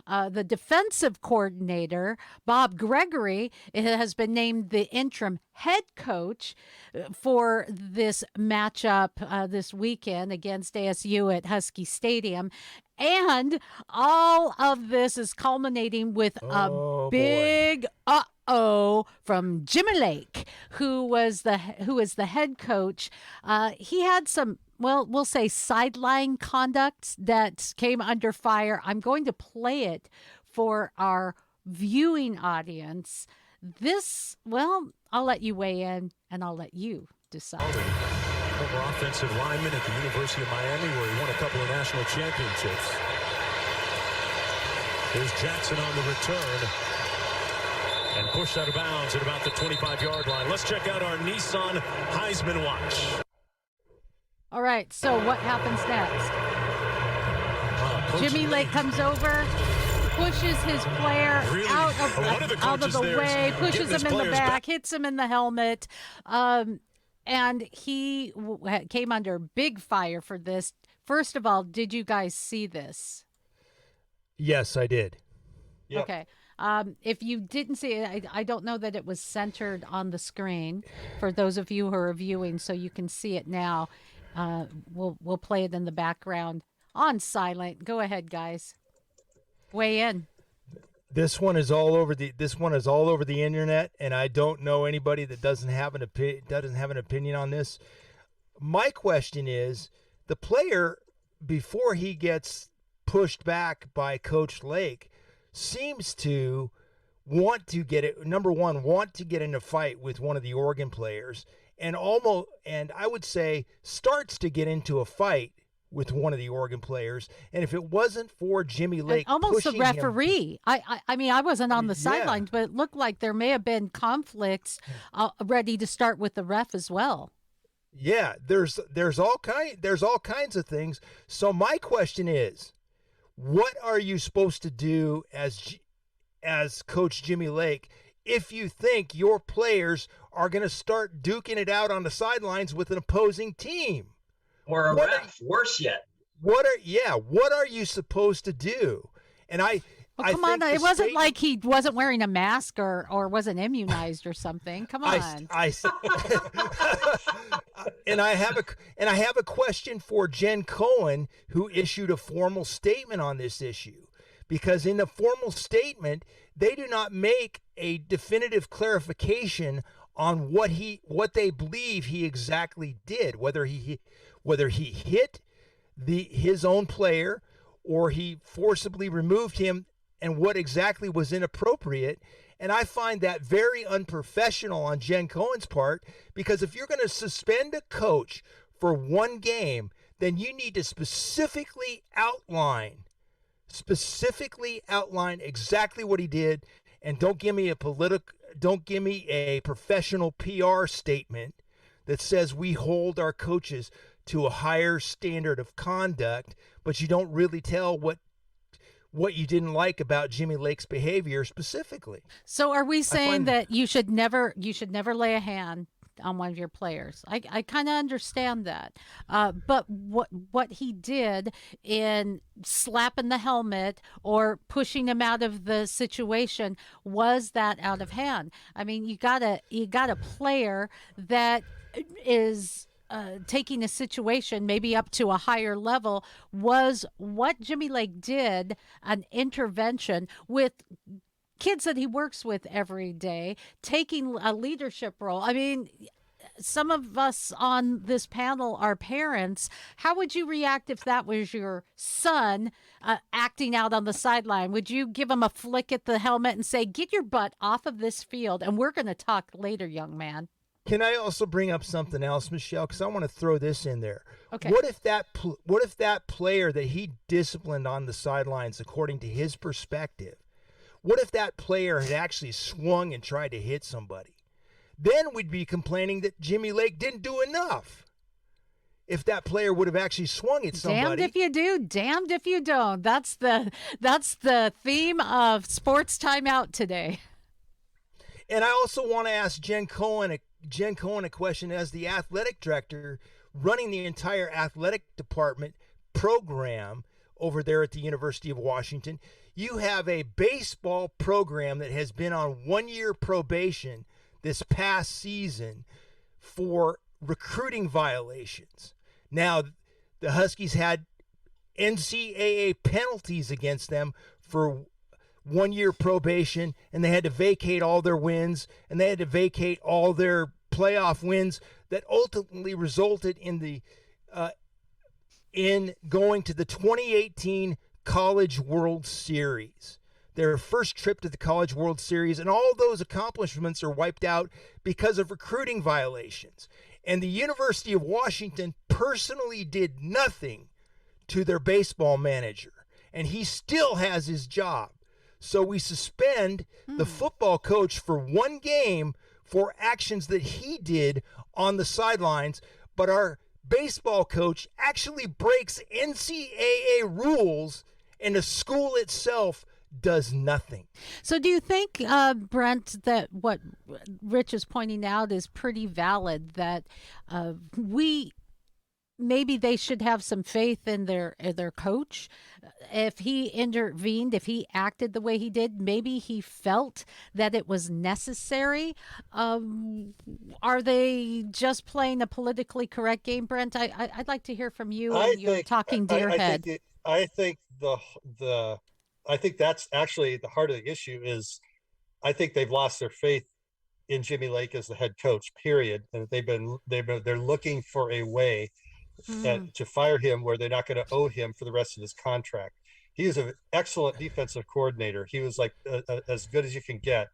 The defensive coordinator, Bob Gregory, has been named the interim head coach for this matchup this weekend against ASU at Husky Stadium. And all of this is culminating with a big from Jimmy Lake, who is the head coach. He had some, well, we'll say sideline conduct that came under fire. I'm going to play it for our viewing audience. This, well, I'll let you weigh in and I'll let you decide. Former offensive lineman at the University of Miami, where he won a couple of national championships. Here's Jackson on the return. And pushed out of bounds at about the 25-yard line. Let's check out our Nissan Heisman Watch. All right, so what happens next? Jimmy Lake comes over, pushes his player out of the way, pushes him in the back, hits him in the helmet, and he came under big fire for this. First of all, did you guys see this? Yes, I did. Yep. Okay. If you didn't see it, I don't know that it was centered on the screen for those of you who are viewing, so you can see it now. We'll play it in the background on silent. Go ahead, guys. Weigh in. This one is all over the internet, and I don't know anybody that doesn't have an opinion on this. My question is, the player, before he gets pushed back by Coach Lake, seems to want to get in a fight with one of the Oregon players, and I would say starts to get into a fight with one of the Oregon players. And if it wasn't for Jimmy Lake, and almost the pushing referee, him, I mean, I wasn't on the sidelines, but it looked like there may have been conflicts ready to start with the ref as well. Yeah, there's all kinds of things. So my question is, what are you supposed to do as Coach Jimmy Lake if you think your players are going to start duking it out on the sidelines with an opposing team? Or a ref, worse yet. What are you supposed to do? And come on, it wasn't like he wasn't wearing a mask or wasn't immunized or something. Come on. And I have a question for Jen Cohen, who issued a formal statement on this issue, because in the formal statement they do not make a definitive clarification on what they believe he exactly did, whether he hit his own player or he forcibly removed him, and what exactly was inappropriate. And I find that very unprofessional on Jen Cohen's part, because if you're going to suspend a coach for one game, then you need to specifically outline exactly what he did, and don't give me a professional PR statement that says we hold our coaches to a higher standard of conduct, but you don't really tell what you didn't like about Jimmy Lake's behavior specifically. So are we saying that you should never lay a hand on one of your players? I kind of understand that, but what he did in slapping the helmet or pushing him out of the situation, was that out of hand? I mean, you got a player that is taking a situation maybe up to a higher level. Was what Jimmy Lake did an intervention with kids that he works with every day, taking a leadership role? I mean, some of us on this panel are parents. How would you react if that was your son acting out on the sideline? Would you give him a flick at the helmet and say, get your butt off of this field and we're going to talk later, young man? Can I also bring up something else, Michelle? Because I want to throw this in there. Okay. What if that player that he disciplined on the sidelines, according to his perspective, what if that player had actually swung and tried to hit somebody? Then we'd be complaining that Jimmy Lake didn't do enough. If that player would have actually swung at somebody. Damned if you do, damned if you don't. That's the theme of Sports Timeout today. And I also want to ask Jen Cohen a question. As the athletic director running the entire athletic department program over there at the University of Washington, you have a baseball program that has been on 1-year probation this past season for recruiting violations. Now, the Huskies had NCAA penalties against them for 1-year probation, and they had to vacate all their wins, and they had to vacate all their playoff wins that ultimately resulted in going to the 2018 College World Series. Their first trip to the College World Series, and all those accomplishments are wiped out because of recruiting violations. And the University of Washington personally did nothing to their baseball manager, and he still has his job. So we suspend the football coach for 1 game for actions that he did on the sidelines, but our baseball coach actually breaks NCAA rules, and the school itself does nothing. So do you think, Brent, that what Rich is pointing out is pretty valid, that maybe they should have some faith in their coach? If he intervened, if he acted the way he did, maybe he felt that it was necessary. Are they just playing a politically correct game, Brent? I'd like to hear from you and your talking deer head. I think that's actually the heart of the issue. Is I think they've lost their faith in Jimmy Lake as the head coach, period. And they're looking for a way to fire him where they're not going to owe him for the rest of his contract. He is an excellent defensive coordinator. He was like as good as you can get.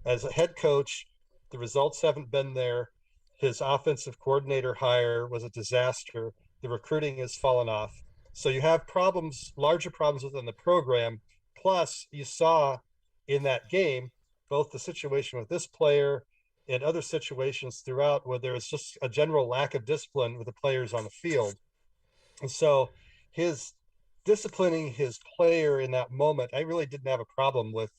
As a head coach, the results haven't been there. His offensive coordinator hire was a disaster. The recruiting has fallen off. So you have problems, larger problems within the program. Plus, you saw in that game both the situation with this player and other situations throughout where there was just a general lack of discipline with the players on the field. And so his disciplining his player in that moment, I really didn't have a problem with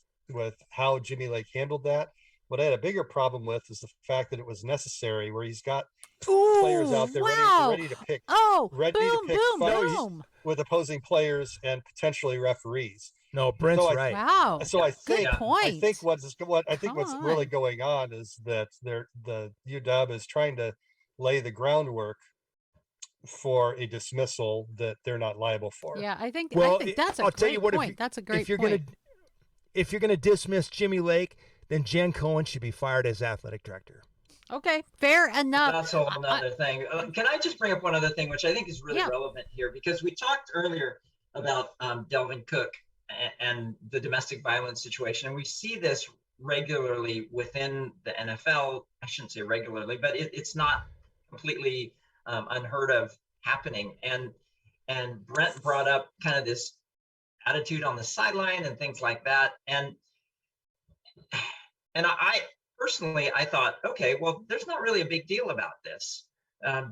how Jimmy Lake handled that. What I had a bigger problem with is the fact that it was necessary, where he's got players out there ready to pick fights with opposing players and potentially referees. No, Brent's right. Wow. So I think good point. I think what's really going on is that the UW is trying to lay the groundwork for a dismissal that they're not liable for. Yeah, I think that's a I'll great tell you what, point. That's a great point. point. If you're gonna dismiss Jimmy Lake, then Jen Cohen should be fired as athletic director. Okay, fair enough. That's a whole other thing. Can I just bring up one other thing, which I think is really relevant here, because we talked earlier about Delvin Cook and the domestic violence situation, and we see this regularly within the NFL. I shouldn't say regularly, but it's not completely unheard of happening. And Brent brought up kind of this attitude on the sideline and things like that, and I personally, I thought, okay, well, there's not really a big deal about this.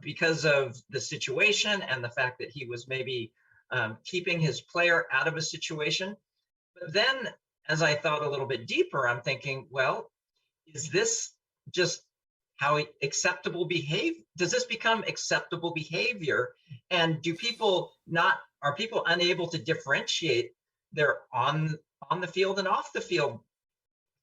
because of the situation and the fact that he was maybe keeping his player out of a situation. But then, as I thought a little bit deeper, I'm thinking, well, is this just how acceptable behavior? Does this become acceptable behavior? And are people unable to differentiate their on the field and off the field?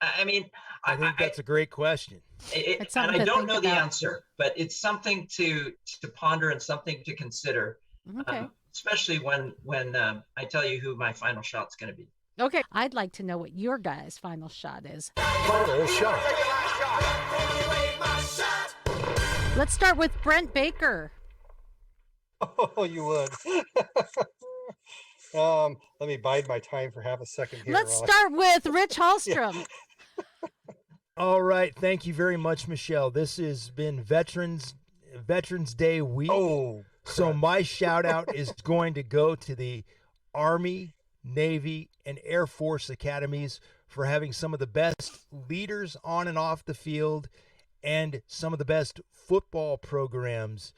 I mean, I think that's a great question. And I don't know the answer, but it's something to ponder and something to consider. Okay. Especially when I tell you who my final shot's going to be. Okay. I'd like to know what your guys' final shot is. Final shot. Let's start with Brent Baker. Oh, you would. Let me bide my time for half a second here. Let's start with Rich Hallstrom. All right. Thank you very much, Michelle. This has been Veterans Day week. Oh, so my shout out is going to go to the Army, Navy, and Air Force academies for having some of the best leaders on and off the field and some of the best football programs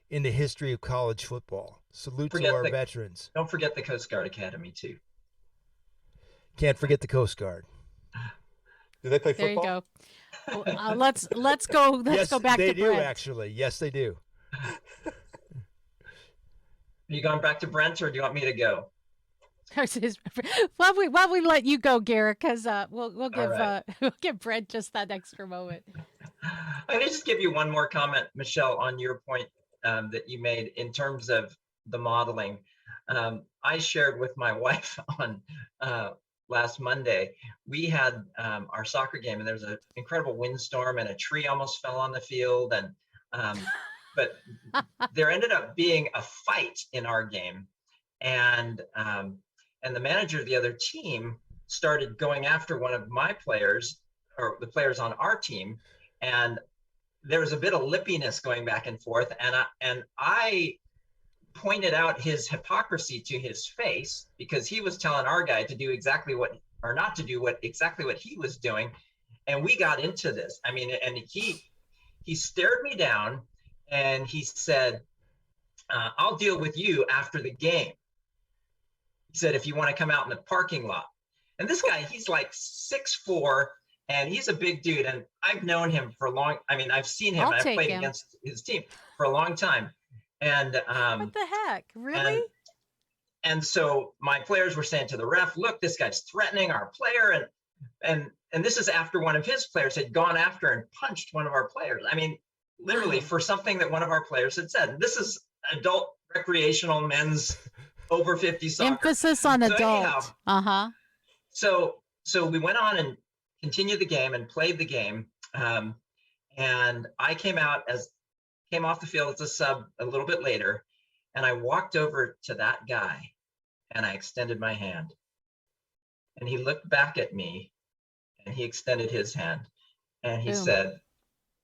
in the history of college football. Salute to our veterans. Don't forget the Coast Guard Academy, too. Can't forget the Coast Guard. Do they play football? There you go. Let's go. Let's go back to Brent. Yes, they do, actually. Yes, they do. Are you going back to Brent, or do you want me to go? While we let you go, Garrett, because we'll give Brent just that extra moment. I'm going to just give you one more comment, Michelle, on your point that you made in terms of the modeling. I shared with my wife on last Monday. We had our soccer game, and there was an incredible windstorm, and a tree almost fell on the field, and but there ended up being a fight in our game, and the manager of the other team started going after one of my players, or the players on our team, and there was a bit of lippiness going back and forth, and I pointed out his hypocrisy to his face, because he was telling our guy to do exactly what, or not to do exactly what he was doing, and we got into this. I mean, and he stared me down, and he said, "I'll deal with you after the game." He said, "If you want to come out in the parking lot." And this guy, he's like 6'4", and he's a big dude, and I've known him for a long. I mean, I've seen him. I've played against his team for a long time. And what the heck, really? And so my players were saying to the ref, "Look, this guy's threatening our player," and this is after one of his players had gone after and punched one of our players. I mean, literally for something that one of our players had said. This is adult recreational men's over 50 soccer. Emphasis on adult. So we went on and continued the game and played the game, and I came off the field as a sub a little bit later, and I walked over to that guy and I extended my hand, and he looked back at me and he extended his hand, and he said,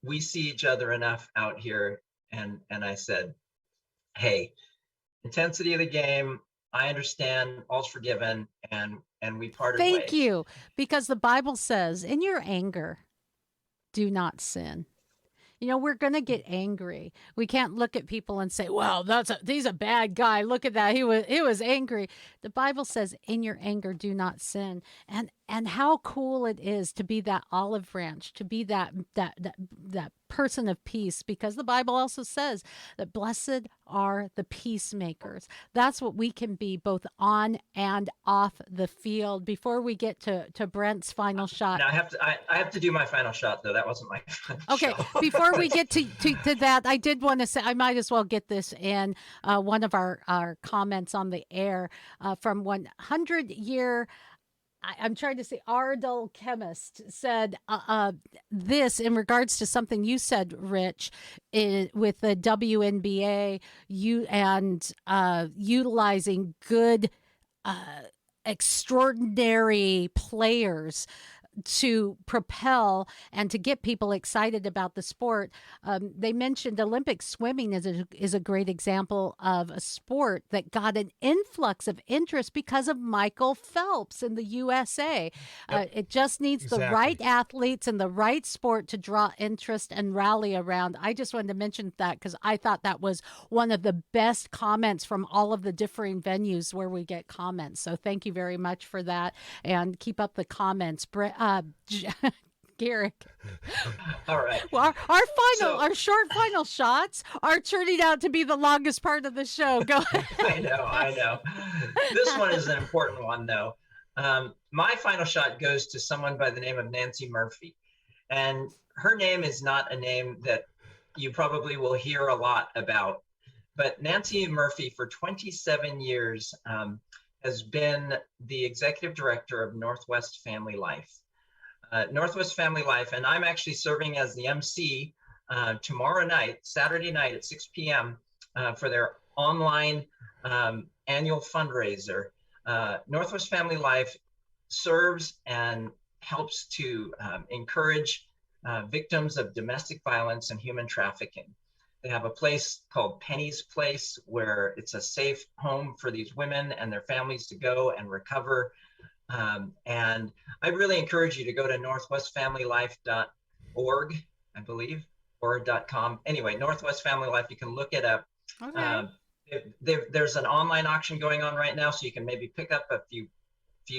"We see each other enough out here." And I said, "Hey, intensity of the game, I understand, all's forgiven," and we parted ways. Thank you, because the Bible says, "In your anger, do not sin." You know, we're going to get angry. We can't look at people and say, "Well, he's a bad guy. Look at that. He was angry." The Bible says, "In your anger, do not sin." And how cool it is to be that olive branch, to be that person of peace, because the Bible also says that blessed are the peacemakers. That's what we can be both on and off the field. Before we get to Brent's final shot. Now I have to do my final shot, though. That wasn't my final Okay, shot. Before we get to that, I did want to say, I might as well get this in one of our comments on the air from 100-year, I'm trying to say, Ardell Chemist said this in regards to something you said, Rich, with the WNBA and utilizing good, extraordinary players to propel and to get people excited about the sport. They mentioned Olympic swimming is a great example of a sport that got an influx of interest because of Michael Phelps in the USA. It just needs the right athletes and the right sport to draw interest and rally around. I just wanted to mention that because I thought that was one of the best comments from all of the differing venues where we get comments. So thank you very much for that, and keep up the comments. Garrick. All right. Well, our short final shots are turning out to be the longest part of the show. Go ahead. I know. This one is an important one, though. My final shot goes to someone by the name of Nancy Murphy. And her name is not a name that you probably will hear a lot about. But Nancy Murphy, for 27 years, has been the executive director of Northwest Family Life. Northwest Family Life, and I'm actually serving as the MC tomorrow night, Saturday night at 6 p.m. For their online annual fundraiser. Northwest Family Life serves and helps to encourage victims of domestic violence and human trafficking. They have a place called Penny's Place, where it's a safe home for these women and their families to go and recover. And I really encourage you to go to northwestfamilylife.org, I believe, or .com. Anyway, Northwest Family Life, you can look it up. Okay. There's an online auction going on right now, so you can maybe pick up a few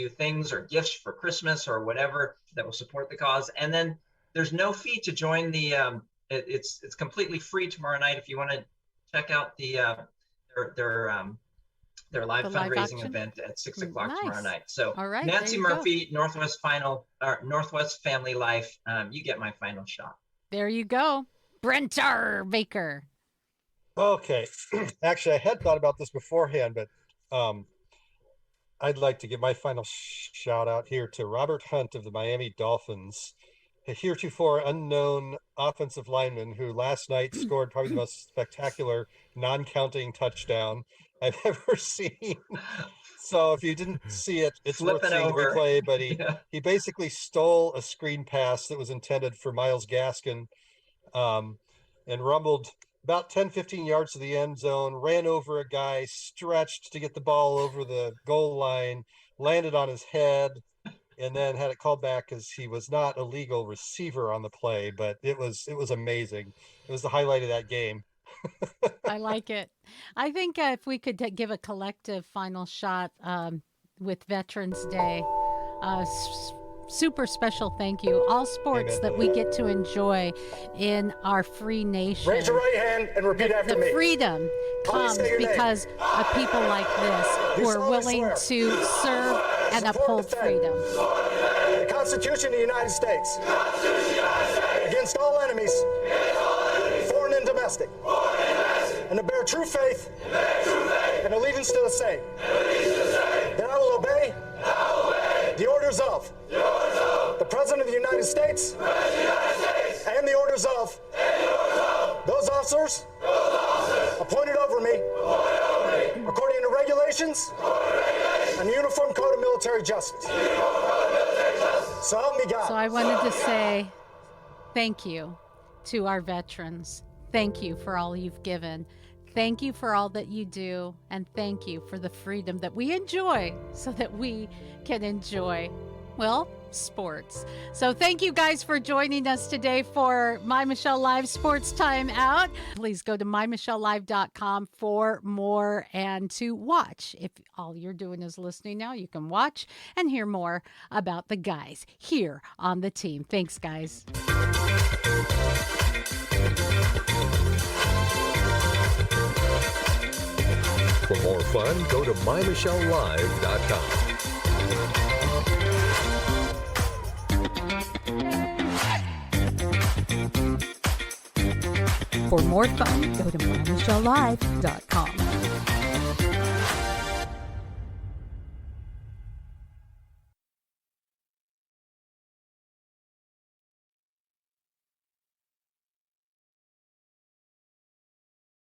things or gifts for Christmas or whatever that will support the cause. And then there's no fee to join the. It's completely free tomorrow night if you want to check out their live fundraising event at 6 o'clock tomorrow night. So all right, Nancy Murphy, Northwest Family Life, you get my final shot. There you go. Brenter Baker. Okay. Actually, I had thought about this beforehand, but I'd like to give my final shout out here to Robert Hunt of the Miami Dolphins, a heretofore unknown offensive lineman who last night scored probably the most spectacular non-counting touchdown I've ever seen. So if you didn't see it, it's worth seeing the replay, but he basically stole a screen pass that was intended for Myles Gaskin, and rumbled about 10-15 yards to the end zone, ran over a guy, stretched to get the ball over the goal line, landed on his head, and then had it called back because he was not a legal receiver on the play. But it was amazing. It was the highlight of that game. I like it. I think if we could give a collective final shot with Veterans Day, super special thank you. All sports that we get to enjoy in our free nation. Raise your right hand and repeat after me. The freedom comes because of people like this who are willing to serve and uphold freedom. The Constitution of the United States. Against all enemies. Foreign and domestic. And to bear true faith. And allegiance to the same. That I will obey. The orders of. The President of the United States. And the orders of. Those officers. Appointed over me. According to regulations. And the Uniform Code of Military Justice. So help me God. So I wanted to say thank you to our veterans. Thank you for all you've given. Thank you for all that you do. And thank you for the freedom that we enjoy so that we can enjoy, well, sports. So thank you guys for joining us today for My Michelle Live Sports Time Out. Please go to MyMichelleLive.com for more and to watch. If all you're doing is listening now, you can watch and hear more about the guys here on the team. Thanks, guys. For more fun, go to MyMichelleLive.com. For more fun, go to MyMichelleLive.com.